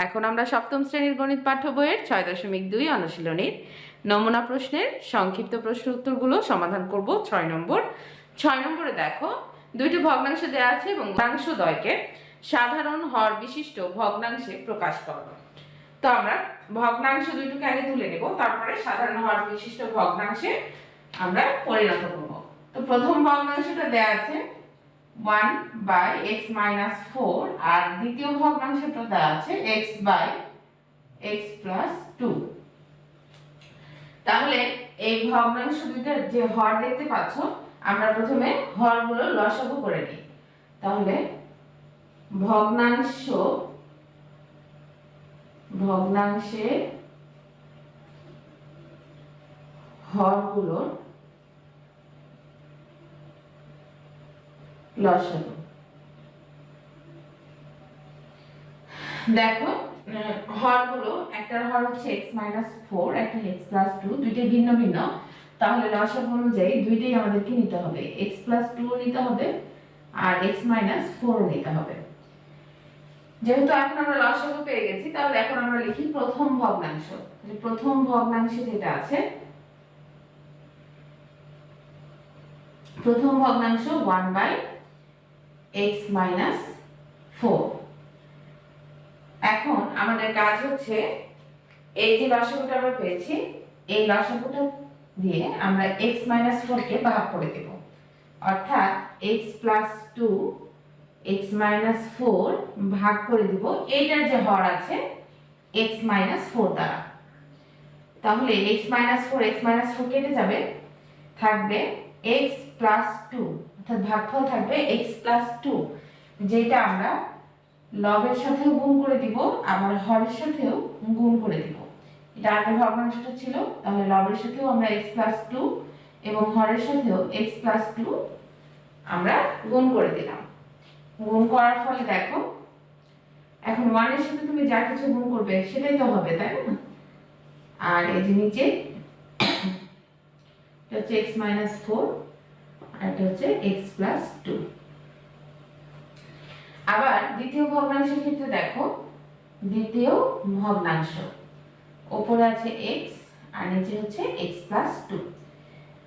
এখন আমরা সপ্তম শ্রেণীর গণিত পাঠ্য বইয়ের ৬.২ অনুশীলনীর নমুনা প্রশ্নের সংক্ষিপ্ত প্রশ্ন উত্তরগুলো সমাধান করব। ৬ নম্বরে দেখো, দুইটি ভগ্নাংশ দেওয়া আছে এবং ভগ্নাংশদ্বয়কে সাধারণ হর বিশিষ্ট ভগ্নাংশে প্রকাশ করো। তো আমরা ভগ্নাংশ দুইটিকে আগে তুলে নেব, তারপরে সাধারণ হর বিশিষ্ট ভগ্নাংশে আমরা পরিণত করব। তো প্রথম ভগ্নাংশটা দেওয়া আছে 1/x-4 আর দ্বিতীয় ভগ্নাংশটা দেওয়া আছে x/x+2। তাহলে এই ভগ্নাংশ দুইটার যে হর দেখতে পাচ্ছ, আমরা প্রথমে হরগুলো লসাগু করে নিই। তাহলে ভগ্নাংশে হরগুলোর লসাগু। দেখো হরগুলো, একটার হর হচ্ছে x-4, একটা x+2, দুইটা ভিন্ন ভিন্ন। তাহলে লসাগু অনুযায়ী দুইটাই আমাদেরকে নিতে হবে, x+2 নিতে হবে আর x-4 নিতে হবে। যেহেতু এখন আমরা লসাগু পেয়ে গেছি, তাহলে এখন আমরা লিখি প্রথম ভগ্নাংশ। প্রথম ভগ্নাংশে যেটা আছে, প্রথম ভগ্নাংশ 1/x-4। এখন আমাদের কাজ হচ্ছে এই যে লসাগুটা আমরা পেয়েছি, এই লসাগুটা দিয়ে আমরা x-4 কে ভাগ করে দেব, অর্থাৎ x+2 x-4 ভাগ করে দিব এইটার যে হর আছে x-4 দ্বারা। তাহলে x-4 কেটে যাবে, থাকবে x+2, অর্থাৎ ভাগফল থাকবে x+2, যেটা আমরা লবের সাথেও গুণ করে দিব, আবার হরের সাথেও গুণ করে দিব। এটা আগের ভগ্নাংশটা ছিল, তাহলে লবের সাথেও আমরা x+2 এবং হরের সাথেও x+2 আমরা গুণ করে দিলাম। গুণ করার ফলে দেখো, এখন 1 এর সাথে তুমি যা কিছু গুণ করবে সেটাই তো হবে, তাই না? আর এই যে নিচে এটা হচ্ছে x-4 আর এটা হচ্ছে x+2। আবার দ্বিতীয় ভগ্নাংশের ক্ষেত্রে দেখো, দ্বিতীয় ভগ্নাংশ উপরে আছে x আর নিচে হচ্ছে x+2।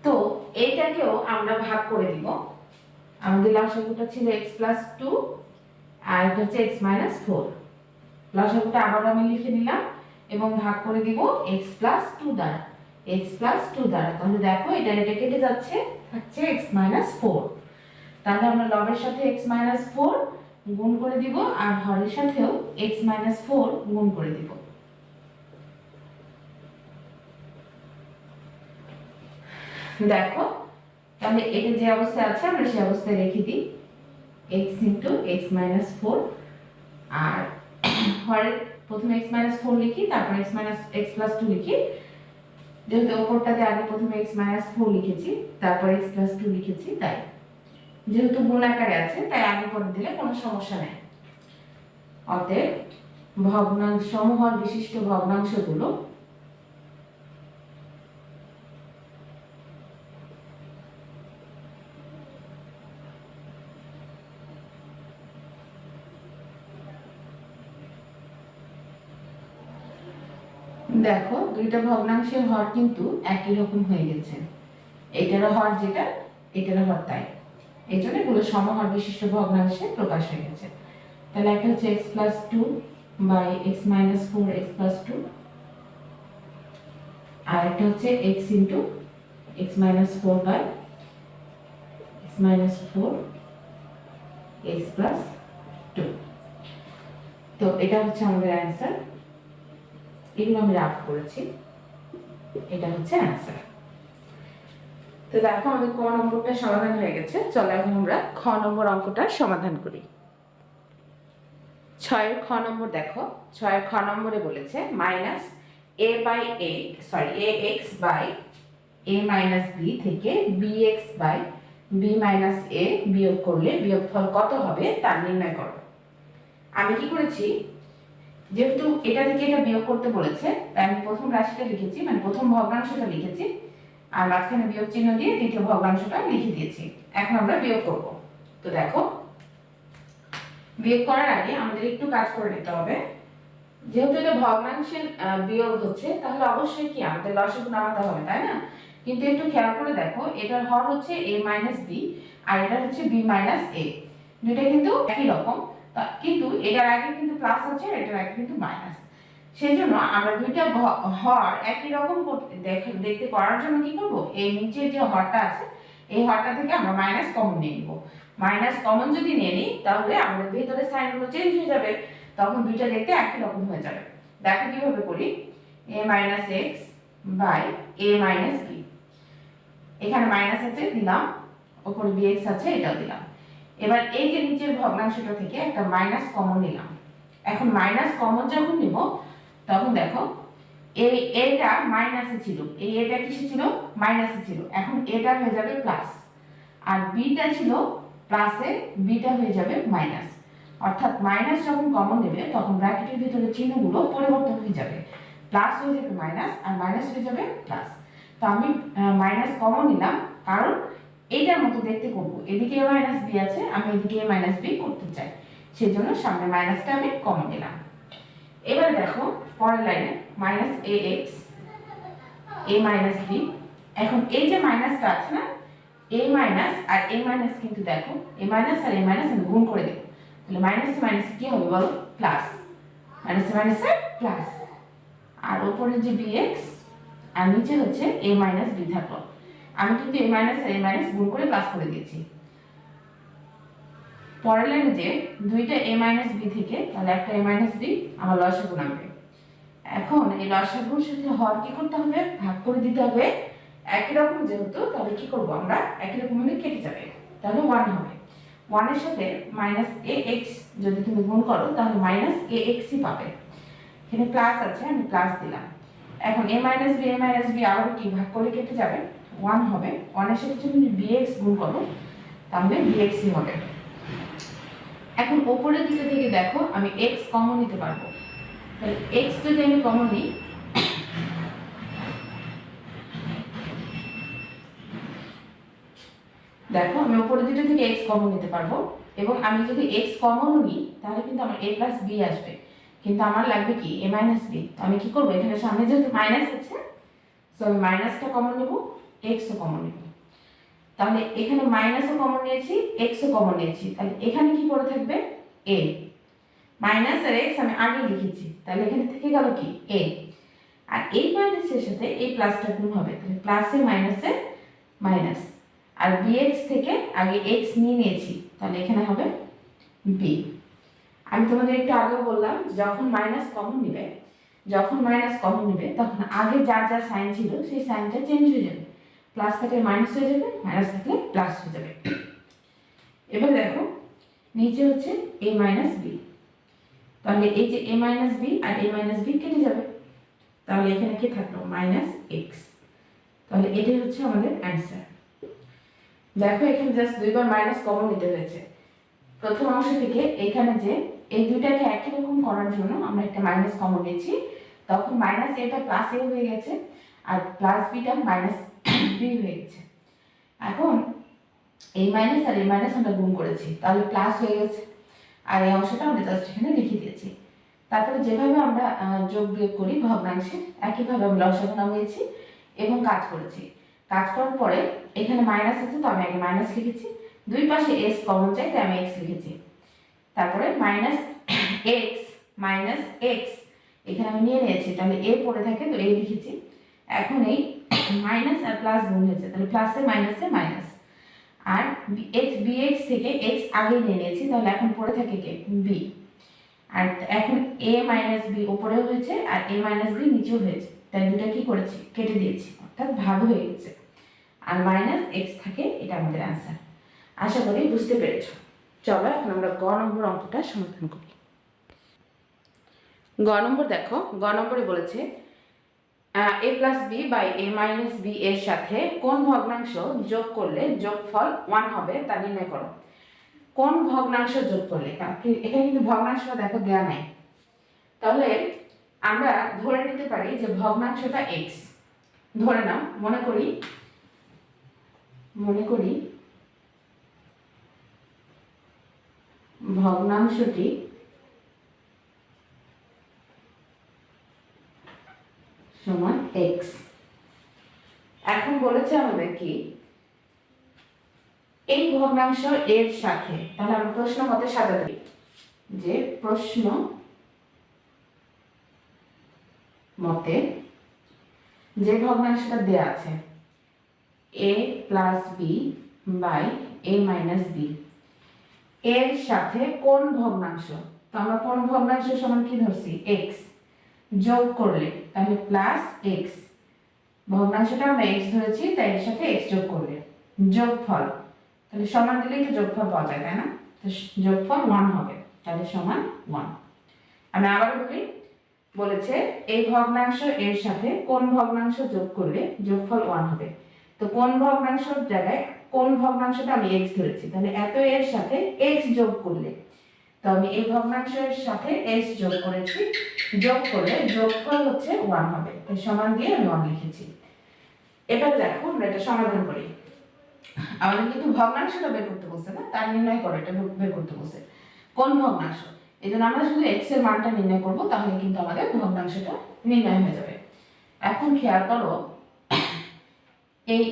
তো এইটাকেও আমরা ভাগ করে দিব। আমাদের লসাগুটা ছিল x+2 আর এটা হচ্ছে x-4। লসাগুটা আবার আমি লিখে নিলাম এবং ভাগ করে দিব x+2 দ্বারা, তাহলে দেখো এটা কেটে যাচ্ছে, থাকছে x-4। তাহলে আমরা লবের সাথে x-4 গুণ করে দিব আর হরের সাথেও x-4 গুণ করে দিব। দেখো, তাহলে এটা যে অবস্থায় আছে আমরা সেই অবস্থায় রেখে দিই, x * x-4। আর হরে প্রথমে x-4 লিখি, তারপর x+2 লিখি। যেহেতু উপরটাতে আগে প্রথমে x-4 লিখেছি, তারপর x+2 লিখেছি, তাই যেহেতু গুণ আকারে আছে তাই আগে করে দিলে কোনো সমস্যা নেই। অতএব ভগ্নাংশ সমহর বিশিষ্ট ভগ্নাংশগুলো দেখো, দুইটা ভগ্নাংশের হর কিন্তু একই রকম হয়ে গেছে। এটারও হর যেটা, এটারও হর তাই। এই জন্য এগুলো সমহর বিশিষ্ট ভগ্নাংশে প্রকাশ হয়ে গেছে। তাহলে একটা হচ্ছে x+2/x-4 x+2 আর একটা হচ্ছে x * x-4/x-4 x+2। তো এটা হচ্ছে আমাদের অ্যান্সার। এগুলো আমি রাফ করেছি, এটা হচ্ছে অ্যান্সার। তো দেখো, আমাদের ক নম্বরটা সমাধান হয়ে গেছে। চলো এখন আমরা খ নম্বর অঙ্কটা সমাধান করি। 6 খ নম্বর দেখো, 6 খ নম্বরে বলেছে ax/a থেকে bx/b - a বিয়োগ করলে বিয়োগফল কত হবে তা নির্ণয় করো। আমি কি করেছি, যেহেতু এটা থেকে এটা বিয়োগ করতে বলেছে, তাই আমি প্রথম রাশিটা লিখেছি, মানে প্রথম ভগ্নাংশটা লিখেছি, আর মাঝখানে বিয়োগ চিহ্ন দিয়ে দ্বিতীয় ভগ্নাংশটা লিখে দিয়েছি। এখন আমরা বিয়োগ করব। তো দেখো, বিয়োগ করার আগে আমাদের একটু কাজ করে নিতে হবে। যেহেতু এটা ভগ্নাংশের বিয়োগ হচ্ছে, তাহলে অবশ্যই কি আমাদের লসাগু নামাতে হবে, তাই না? কিন্তু একটু খেয়াল করে দেখো, এটার হর হচ্ছে a মাইনাস বি আর এটা হচ্ছে b মাইনাস a, দুইটা কিন্তু একই রকম, কিন্তু এটার আগে কিন্তু প্লাস আছে, এটার আগে কিন্তু মাইনাস। সেই জন্য আমরা দুইটা হর একই রকম দেখতে করার জন্য কি করব, এই নিচের যে হরটা আছে এই হরটা থেকে আমরা মাইনাস কমন নিয়ে নিব। মাইনাস কমন যদি নিয়ে নিই তাহলে আমাদের ভেতরে সাইনগুলো চেঞ্জ হয়ে যাবে, তখন দুইটা দেখতে একই রকম হয়ে যাবে। দেখো কিভাবে করি, a minus x by a minus b, এখানে মাইনাস আছে দিলাম, উপরে bx আছে এটাও দিলাম। এবার এই যে নিচের ভগ্নাংশটা থেকে একটা মাইনাস কমন নিলাম। এখন মাইনাস কমন যখন নিব তখন দেখো এই এটা মাইনাসে ছিল, এই এটা কিসে ছিল, মাইনাসে ছিল, এখন এটা হয়ে যাবে প্লাস, আর বিটা ছিল প্লাসে, বিটা হয়ে যাবে মাইনাস। অর্থাৎ মাইনাস যখন কমন নেবে তখন ব্র্যাকেটের ভিতরে চিহ্নগুলো পরিবর্তন হয়ে যাবে, প্লাস হয়ে যাবে মাইনাস আর মাইনাস হয়ে যাবে প্লাস। তো আমি মাইনাস কমন নিলাম কারণ এইটার মতো দেখতে করব, এদিকে a মাইনাস বি আছে, আমি এদিকে a মাইনাস বি করতে চাই, সেই জন্য সামনে মাইনাসটা আমি কমন নিলাম। এবার দেখো পরের লাইনে minus a x a minus b, এখন এই যে মাইনাসটা আছে না, a মাইনাস আর a মাইনাস, কিন্তু দেখো a মাইনাস আর a মাইনাস আমি গুণ করে দেব, তাহলে মাইনাস মাইনাস কি হবে বলো, প্লাস, মাইনাস মাইনাস প্লাস, আর উপরে যে bx আর নিচে হচ্ছে a মাইনাস b থাকলো। আমি কিন্তু a মাইনাস আর a মাইনাস গুণ করে প্লাস করে দিয়েছি। পরের লাইনে যে দুইটা a মাইনাস b থেকে, তাহলে একটা a মাইনাস b আমার লসাগু নামবে। এখন এই লসাগুর সাথে হর কি করতে হবে, ভাগ করে দিতে হবে, একই রকম যেহেতু, তাহলে কি করব আমরা, একই রকম ভাবে কেটে যাবে, তাহলে 1 হবে। 1 এর সাথে মাইনাস ax যদি তুমি গুণ করো তাহলে মাইনাস ax ই পাবে, এখানে প্লাস আছে আমি প্লাস দিলাম। এখন a মাইনাস b আবার কি ভাগ করে কেটে যাবে, 1 হবে। 1 এর সাথে যদি তুমি bx গুণ করো তাহলে bx ই হবে। এখন উপরের দিকে থেকে দেখো আমি x কমন নিতে পারবো, তাহলে x যদি আমি কমন নিই, দেখো আমি উপরের দিকে থেকে x কমন নিতে পারবো, এবং আমি যদি x কমন নিই তাহলে কিন্তু আমার a প্লাস b আসবে, কিন্তু আমার লাগবে কি a মাইনাস b। আমি কি করবো, এখানে সামনে যেহেতু মাইনাস আছে তো আমি মাইনাসটা কমন নেব, x ও কমন নেব, তাহলে এখানে মাইনাসও কমন নিয়েছি x ও কমন নিয়েছি, তাহলে এখানে কি পড়ে থাকবে a, মাইনাস আর x আমি আগে লিখেছি, তাহলে এখানে থেকে গেল কি a, আর এই মাইনাসের সাথে এই প্লাসটা গুণ হবে, তাহলে প্লাসে মাইনাসে মাইনাস, আর bx থেকে আগে x নিয়ে নিয়েছি তাহলে এখানে হবে b। আমি তোমাদের একটু আগেও বললাম যখন মাইনাস কমন নিবে তখন আগে যার যা সাইন ছিল সেই সাইনটা চেঞ্জ হয়ে যাবে, প্লাস থাকলে মাইনাস হয়ে যাবে, মাইনাস থাকলে প্লাস হয়ে যাবে। এবার দেখো নিচে হচ্ছে a মাইনাস b, তাহলে এই যে a মাইনাস b আর a মাইনাস b কেটে যাবে, তাহলে এখানে কি থাকলো মাইনাস x, তাহলে এটাই হচ্ছে আমাদের অ্যান্সার। দেখো এখানে জাস্ট দুইবার মাইনাস কমন নিতে হয়েছে। প্রথম অংশ থেকে এখানে যে এই দুইটাকে একই রকম করার জন্য আমরা একটা মাইনাস কমন নিয়েছি, তখন মাইনাস এটা প্লাস এ হয়ে গেছে আর প্লাস বিটা মাইনাস বি হয়ে গেছে। এখন এই মাইনাস আর এই মাইনাস আমরা গুণ করেছি, তাহলে প্লাস হয়ে গেছে, আর এই অংশটা আমরা জাস্ট এখানে লিখে দিয়েছি। তারপরে যেভাবে আমরা যোগ বিয়োগ করি ভগ্নাংশে, একইভাবে আমি লসাগু নামিয়েছি এবং কাজ করেছি। কাজ করার পরে এখানে মাইনাস আছে তো আমি আগে মাইনাস লিখেছি, দুই পাশে s কমন চাই তাই আমি x লিখেছি, তারপরে মাইনাস x এখানে আমি নিয়ে নিয়েছি, তাহলে a পড়ে থাকে তো a লিখেছি। এখন এই মাইনাস আর প্লাস গুণ হয়েছে, তাহলে প্লাসে মাইনাসে মাইনাস, আর bx থেকে x আগে নিয়ে নিয়েছি, তাহলে এখন পড়ে থাকে কে b, আর এখন a মাইনাস b উপরে হয়েছে আর a মাইনাস b নিচেও হয়েছে, তাই দুটো কি করেছি কেটে দিয়েছি, অর্থাৎ ভাগ হয়ে গেছে, আর মাইনাস x থাকে, এটা আমাদের অ্যান্সার। আশা করি বুঝতে পেরেছ। চলো এখন আমরা গ নম্বর অঙ্কটা সমাধান করি। গ নম্বর দেখো, গ নম্বরে বলেছে a plus b by a minus b এর সাথে কোন ভগ্নাংশ যোগ করলে যোগফল 1 হবে তা নির্ণয় করো। কোন ভগ্নাংশ যোগ করলে, এখানে কিন্তু ভগ্নাংশটা দেখো দেওয়া নাই, তাহলে আমরা ধরে নিতে পারি যে ভগ্নাংশটা x, ধরে নাও, মনে করি ভগ্নাংশটি সমান এক্স। এখন বলেছে আমাদের কি এই ভগ্নাংশ এর সাথে, তাহলে আমরা প্রশ্ন মতে সাজাতে পারি যে প্রশ্ন মতে যে ভগ্নাংশটা দেয়া আছে a plus b by a minus b এর সাথে কোন ভগ্নাংশ, তো আমরা কোন ভগ্নাংশ সমান কি ধরছি x যোগ করলে, তাহলে প্লাস x, ভগ্নাংশটা আমরা x ধরেছি তাই এর সাথে x যোগ করলে যোগফল, তাহলে সমান দিলেই তো যোগফল পাওয়া যায়, তাই না? তো যোগফল 1 হবে, তাহলে সমান 1। আমি আবার বলি, বলেছে এই ভগ্নাংশ এর সাথে কোন ভগ্নাংশ যোগ করলে যোগফল 1 হবে। তো কোন ভগ্নাংশের জায়গায় কোন ভগ্নাংশটা আমি x ধরেছি, তাহলে এত এর সাথে x যোগ করলে, তো আমি এই ভগ্নাংশের সাথে x যোগ করেছি, যোগ করলে যোগফল হচ্ছে 1 হবে, তাই সমান দিয়ে আমি 1 লিখেছি। এবার দেখো আমরা এটা সমাধান করি। আমাদের কিন্তু ভগ্নাংশটা বের করতে বলছে না, তার নির্ণয় করো, এটা বের করতে বলছে কোন ভগ্নাংশ, এই জন্য আমরা শুধু x এর মানটা নির্ণয় করব, তাহলে কিন্তু আমাদের ভগ্নাংশটা নির্ণয় হয়ে যাবে। এখন খেয়াল করো এই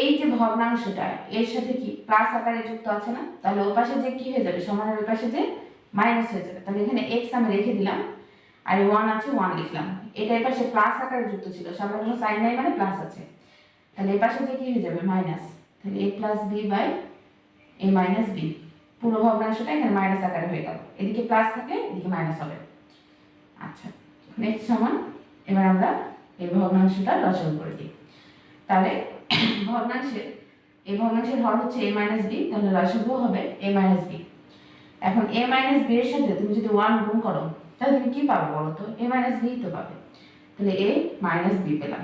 এই যে ভগ্নাংশটা এর সাথে কি প্লাস আকারে যুক্ত আছে না, তাহলে ওই পাশে যে কি হয়ে যাবে, সমানের ওই পাশে যে মাইনাস হয়ে যাবে, তাহলে এখানে x আমি রেখে দিলাম আর 1 আছে 1 লিখলাম, এটা এই পাশে প্লাস আকারে যুক্ত ছিল, সামনে কোনো সাইন নাই মানে প্লাস আছে, তাহলে এই পাশে যে কি হয়ে যাবে মাইনাস, তাহলে a plus b by a minus b, পুরো ভগ্নাংশটা এখানে মাইনাস আকারে হয়ে গেল, এদিকে প্লাস থাকলে এদিকে মাইনাস হবে। আচ্ছা নেক্সট সমান, এবার আমরা এই ভগ্নাংশটা লসাগু করে দিই, তাহলে এই ভগ্নাংশের হর হচ্ছে a মাইনাস বি, তাহলে লসাগু হবে a মাইনাস বি। এখন a মাইনাস বি এর সাথে তুমি যদি 1 গুণ করো তাহলে তুমি কি পাবে বলো তো, a মাইনাস বি তো পাবে, তাহলে a মাইনাস বি পেলাম।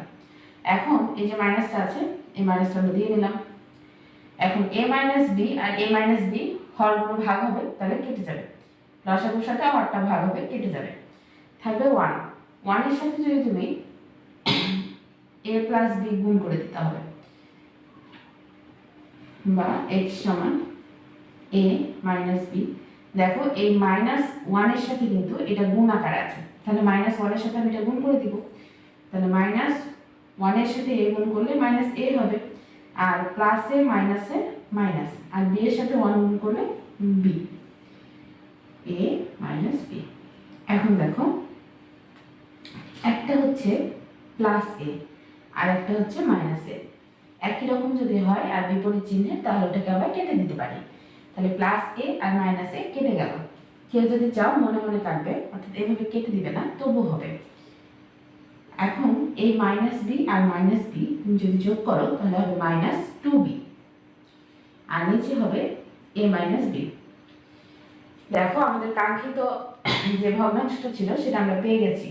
এখন এই যে মাইনাসটা আছে এই মাইনাসটা আমরা দিয়ে নিলাম। এখন a মাইনাস বি আর a মাইনাস বি হরগুলো ভাগ হবে, তাহলে কেটে যাবে, লসাগুর সাথে হরটা ভাগ হবে, কেটে যাবে, থাকবে 1। 1 এর সাথে যদি তুমি a প্লাস বি গুণ করে দিতে হবে, বা x সমান a মাইনাস বি। দেখো এই মাইনাস 1 এর সাথে কিন্তু এটা গুণ আকারে আছে, তাহলে মাইনাস 1 এর সাথে আমি এটা গুণ করে দিব, তাহলে মাইনাস 1 এর সাথে a গুণ করলে মাইনাস a হবে, আর প্লাসে মাইনাসে মাইনাস, আর বি এর সাথে 1 গুণ করলে বি, a মাইনাস বি। এখন দেখো একটা হচ্ছে প্লাস a আর একটা হচ্ছে মাইনাস a, একই রকম যদি হয় আর বিপরীত চিহ্নের, তাহলে ওটাকে আবার কেটে দিতে পারি, তাহলে প্লাস a আর মাইনাস a কেটে গেল। কেউ যদি চাও মনে মনে কাটবে, অর্থাৎ এভাবে কেটে দিবে না, তবু হবে। এখন এই মাইনাস বি আর মাইনাস বি তুমি যদি যোগ করো তাহলে হবে মাইনাস 2b, আর নিচে হবে a মাইনাস বি। দেখো আমাদের কাঙ্ক্ষিত যে ভগ্নাংশটা ছিল সেটা আমরা পেয়ে গেছি,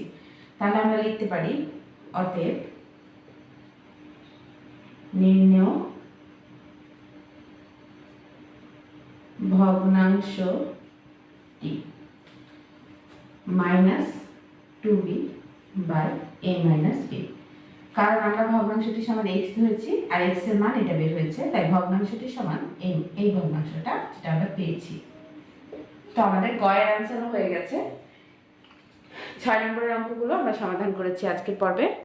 তাহলে আমরা লিখতে পারি অতএব নির্ণেয় ভগ্নাংশটি minus 2b by a minus b, কারণ আমরা ভগ্নাংশটি সমান x ধরেছি আর x এর মান এটা বের হয়েছে, তাই ভগ্নাংশটি সমান এই ভগ্নাংশটা যেটা আমরা পেয়েছি। তো আমাদের গ এর অ্যান্সারও হয়ে গেছে। 6 নম্বরের অঙ্কগুলো আমরা সমাধান করেছি আজকের পর্বে।